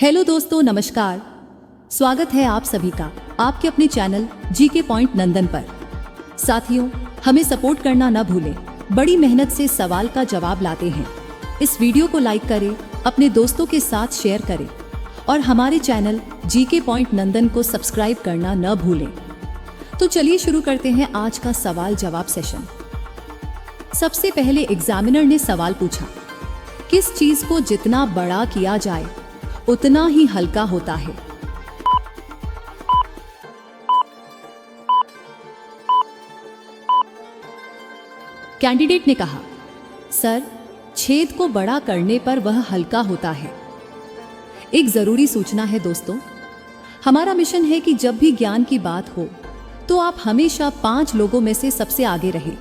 Hello दोस्तों, नमस्कार। स्वागत है आप सभी का आपके अपने चैनल जीके पॉइंट नंदन पर। साथियों, हमें सपोर्ट करना न भूलें। बड़ी मेहनत से सवाल का जवाब लाते हैं। इस वीडियो को लाइक करें, अपने दोस्तों के साथ शेयर करें और हमारे चैनल जीके पॉइंट नंदन को सब्सक्राइब करना न भूलें। तो चलिए शुरू करते हैं आज का सवाल जवाब सेशन। सबसे पहले एग्जामिनर ने सवाल पूछा, किस चीज को जितना बड़ा किया जाए उतना ही हल्का होता है? कैंडिडेट ने कहा, सर, छेद को बड़ा करने पर वह हल्का होता है। एक जरूरी सूचना है दोस्तों, हमारा मिशन है कि जब भी ज्ञान की बात हो तो आप हमेशा 5 लोगों में से सबसे आगे रहें।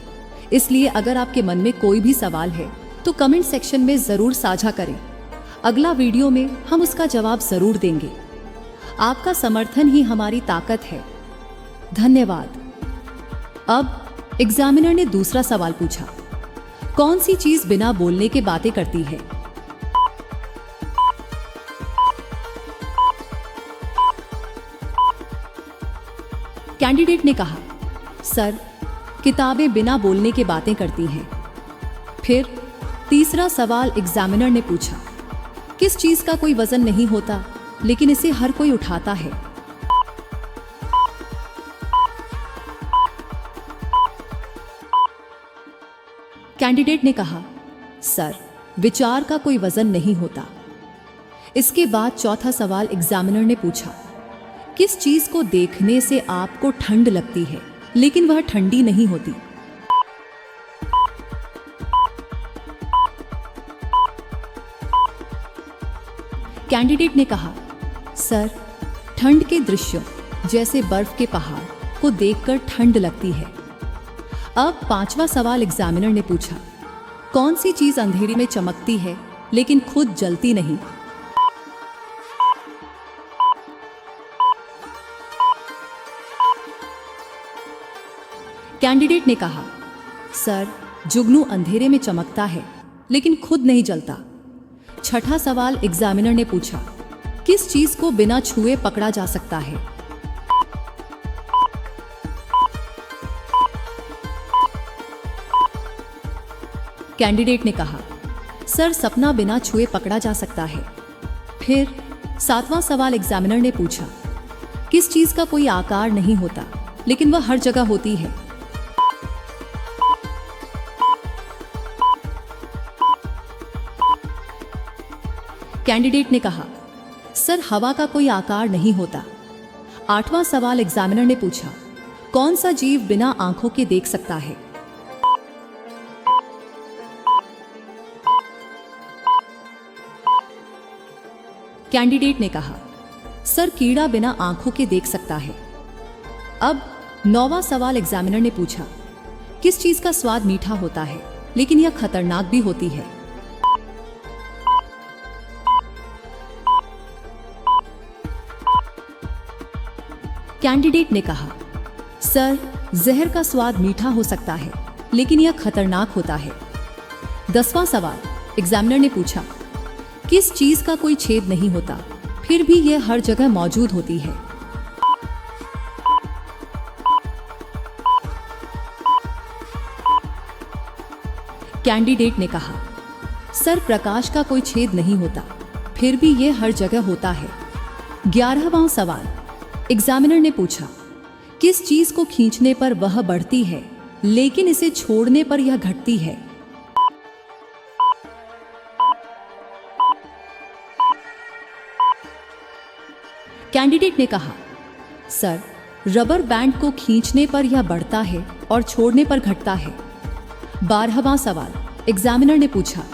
इसलिए अगर आपके मन में कोई भी सवाल है तो कमेंट सेक्शन में जरूर साझा करें। अगला वीडियो में हम उसका जवाब जरूर देंगे। आपका समर्थन ही हमारी ताकत है। धन्यवाद। अब एग्जामिनर ने दूसरा सवाल पूछा, कौन सी चीज बिना बोलने के बातें करती है? कैंडिडेट ने कहा, सर, किताबें बिना बोलने के बातें करती हैं। फिर तीसरा सवाल एग्जामिनर ने पूछा, किस चीज का कोई वजन नहीं होता लेकिन इसे हर कोई उठाता है? कैंडिडेट ने कहा, सर, विचार का कोई वजन नहीं होता। इसके बाद चौथा सवाल एग्जामिनर ने पूछा, किस चीज को देखने से आपको ठंड लगती है लेकिन वह ठंडी नहीं होती? कैंडिडेट ने कहा, सर, ठंड के दृश्यों जैसे बर्फ के पहाड़ को देखकर ठंड लगती है। अब पांचवा सवाल एग्जामिनर ने पूछा, कौन सी चीज अंधेरे में चमकती है लेकिन खुद जलती नहीं? कैंडिडेट ने कहा, सर, जुगनू अंधेरे में चमकता है लेकिन खुद नहीं जलता। छठा सवाल एग्जामिनर ने पूछा, किस चीज को बिना छुए पकड़ा जा सकता है? कैंडिडेट ने कहा, सर, सपना बिना छुए पकड़ा जा सकता है। फिर सातवां सवाल एग्जामिनर ने पूछा, किस चीज का कोई आकार नहीं होता लेकिन वह हर जगह होती है? कैंडिडेट ने कहा, सर, हवा का कोई आकार नहीं होता। आठवां सवाल एग्जामिनर ने पूछा, कौन सा जीव बिना आंखों के देख सकता है? कैंडिडेट ने कहा, सर, कीड़ा बिना आंखों के देख सकता है। अब नौवां सवाल एग्जामिनर ने पूछा, किस चीज का स्वाद मीठा होता है लेकिन यह खतरनाक भी होती है? कैंडिडेट ने कहा, सर, जहर का स्वाद मीठा हो सकता है लेकिन यह खतरनाक होता है। 10वां सवाल एग्जामिनर ने पूछा, किस चीज का कोई छेद नहीं होता फिर भी यह हर जगह मौजूद होती है? कैंडिडेट ने कहा, सर, प्रकाश का कोई छेद नहीं होता फिर भी यह हर जगह होता है। 11वां सवाल एग्जामिनर ने पूछा, किस चीज को खींचने पर वह बढ़ती है लेकिन इसे छोड़ने पर यह घटती है? कैंडिडेट ने कहा, सर, रबर बैंड को खींचने पर यह बढ़ता है और छोड़ने पर घटता है। 12वां सवाल एग्जामिनर ने पूछा,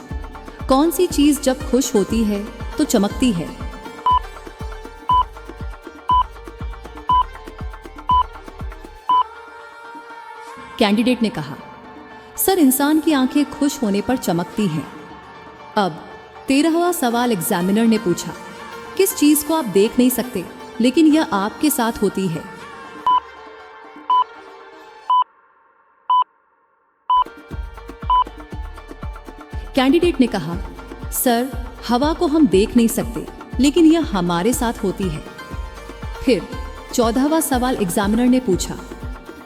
कौन सी चीज जब खुश होती है तो चमकती है? कैंडिडेट ने कहा, सर, इंसान की आंखें खुश होने पर चमकती हैं। अब 13वां सवाल एग्जामिनर ने पूछा, किस चीज को आप देख नहीं सकते लेकिन यह आपके साथ होती है? कैंडिडेट ने कहा, सर, हवा को हम देख नहीं सकते लेकिन यह हमारे साथ होती है। फिर 14वां सवाल एग्जामिनर ने पूछा,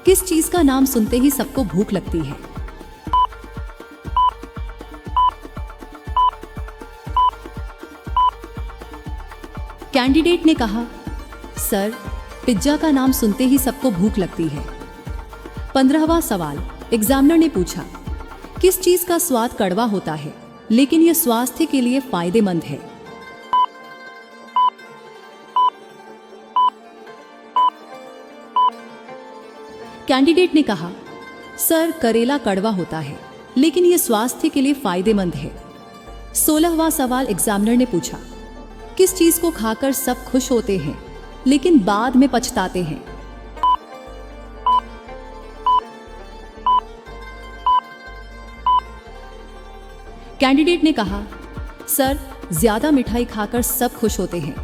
किस चीज का नाम सुनते ही सबको भूख लगती है? कैंडिडेट ने कहा, सर, पिज्जा का नाम सुनते ही सबको भूख लगती है। 15वां सवाल एग्जामिनर ने पूछा, किस चीज का स्वाद कड़वा होता है लेकिन यह स्वास्थ्य के लिए फायदेमंद है? कैंडिडेट ने कहा, सर, करेला कड़वा होता है लेकिन यह स्वास्थ्य के लिए फायदेमंद है। 16वां सवाल एग्जामिनर ने पूछा, किस चीज को खाकर सब खुश होते हैं लेकिन बाद में पछताते हैं? कैंडिडेट ने कहा, सर, ज्यादा मिठाई खाकर सब खुश होते हैं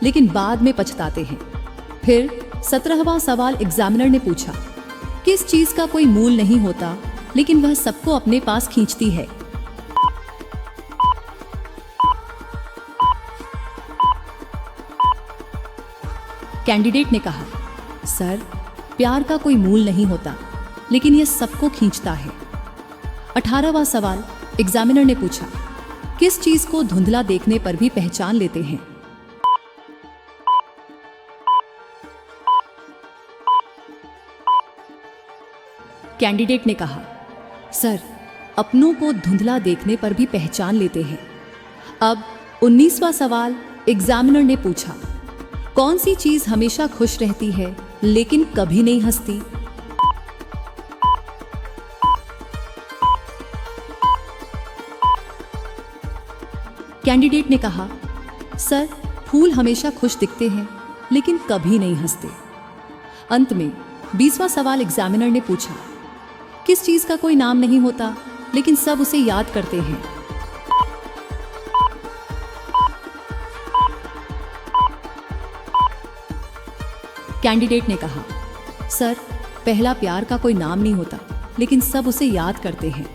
लेकिन बाद में पछताते हैं। फिर 17वां सवाल एग्जामिनर ने पूछा, किस चीज का कोई मूल नहीं होता लेकिन वह सबको अपने पास खींचती है? कैंडिडेट ने कहा, सर, प्यार का कोई मूल नहीं होता लेकिन यह सबको खींचता है। 18वां सवाल एग्जामिनर ने पूछा, किस चीज को धुंधला देखने पर भी पहचान लेते हैं? कैंडिडेट ने कहा, सर, अपनों को धुंधला देखने पर भी पहचान लेते हैं। अब 19वां सवाल एग्जामिनर ने पूछा, कौन सी चीज हमेशा खुश रहती है लेकिन कभी नहीं हंसती? कैंडिडेट ने कहा, सर, फूल हमेशा खुश दिखते हैं लेकिन कभी नहीं हंसते। अंत में 20वां सवाल एग्जामिनर ने पूछा, किस चीज का कोई नाम नहीं होता लेकिन सब उसे याद करते हैं? कैंडिडेट ने कहा, सर, पहला प्यार का कोई नाम नहीं होता लेकिन सब उसे याद करते हैं।